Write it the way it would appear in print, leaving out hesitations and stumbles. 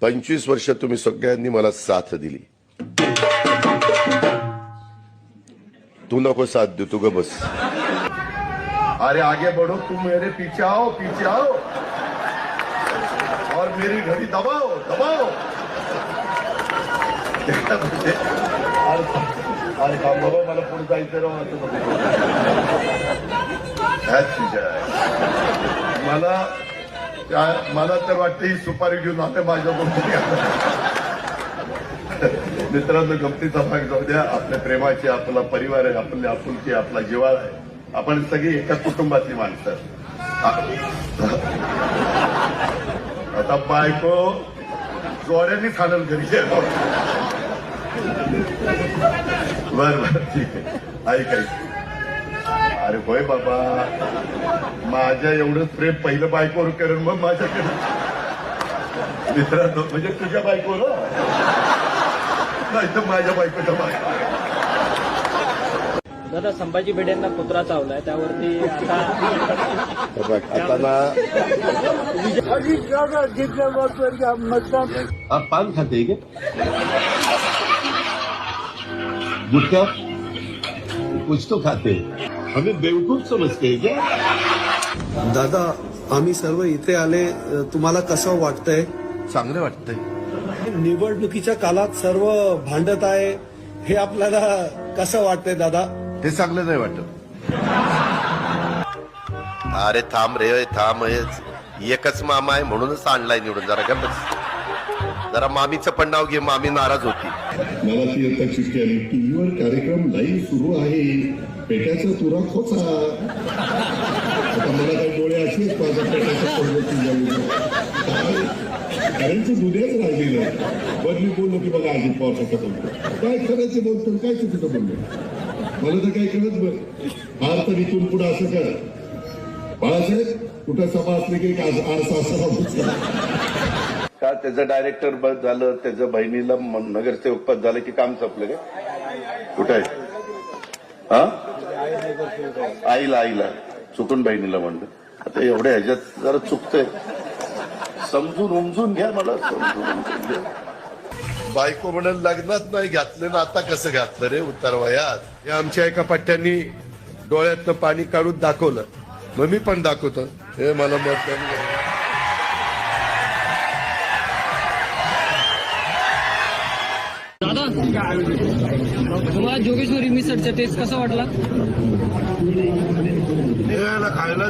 25 वर्ष तुम्ही सगळ्यांनी मला साथ दिली. तू नको साथ दे, तू ग बस. अरे आगे बढ़ो, तुम मेरे पीछे आओ और मेरी घड़ी दबाओ. अरे काम बाबा, मला पुढे जायचं राव. मला तर वाटतं ही सुपारी घेऊन आता माझ्या मित्रांनो, गमतीचा भाग जाऊ द्या. आपल्या प्रेमाची, आपला परिवार आहे, आपली आपुलकी, आपला जिव्हाळा आहे. आपण सगळी एका कुटुंबातली माणसं. आता बायको जोड्याने खाणल घरी. बर ठीक आहे. ऐक. अरे होय बाबा, माझ्या एवढं प्रेम पहिलं बायकोवर करेन, मग माझ्याकडे. मित्रांनो, म्हणजे तुझ्या बायकोवर नाही तर माझ्या बायकोच्या बायको. दादा, संभाजी भिडेंना पुत्रा चावलाय, त्यावरती आता ना आप पान खाते क्या? गुटखा कुछ तो खाते. हमें बेवकूफ समजते क्या? दादा, आम्ही सर्व इथे आले, तुम्हाला कसं वाटतंय? चांगलं वाटतंय. निवडणुकीच्या काळात सर्व भांडत आहे, हे आपल्याला कसं वाटतंय दादा? ते चांगलं नाही वाटत. अरे थांब रे, थांब. एकच मामा आहे म्हणूनच आणलाय निवडून. जरा का बस, जरा मामीचं पण नाव घे. मामी नाराज होती. मला ती आता चिठ्ठी आली, टीव्हीवर कार्यक्रम लाईव्ह सुरू आहे, पेट्याचा तुरा खोचा. आता मला काही डोळे असेच माझा पेट्याचा कारणचं दुनियाच राहिलेलं. बदली बोललो की बघा अजित पवार कसं बोलतो, काय करायचं बोलतो, काय चुकीचं बोललो. मला तर काही कळत बघ. फार तर इथून पुढे असं कर बाळासाहेब, कुठं सभा असली की आरसा असा का त्याचं डायरेक्टर पद झालं, त्याच्या बहिणीला नगरसेवक पद झालं की काम संपलं का? कुठं आहे? हा, आईला चुकून बहिणीला म्हणलं. आता एवढ्या ह्याच्यात जरा चुकतंय. समजून उमजून घ्या. मला समजून घ्या. बायको म्हणून लग्नात नाही घातलं ना, आता कसं घातलं रे उतरवयात? हे आमच्या एका पट्ट्यांनी डोळ्यातनं पाणी काढून दाखवलं, मग मी पण दाखवतो. हे मला मत दादा, तुम्हाला जोगेश्वरी मिसळचा टेस्ट कसा वाटला? खायला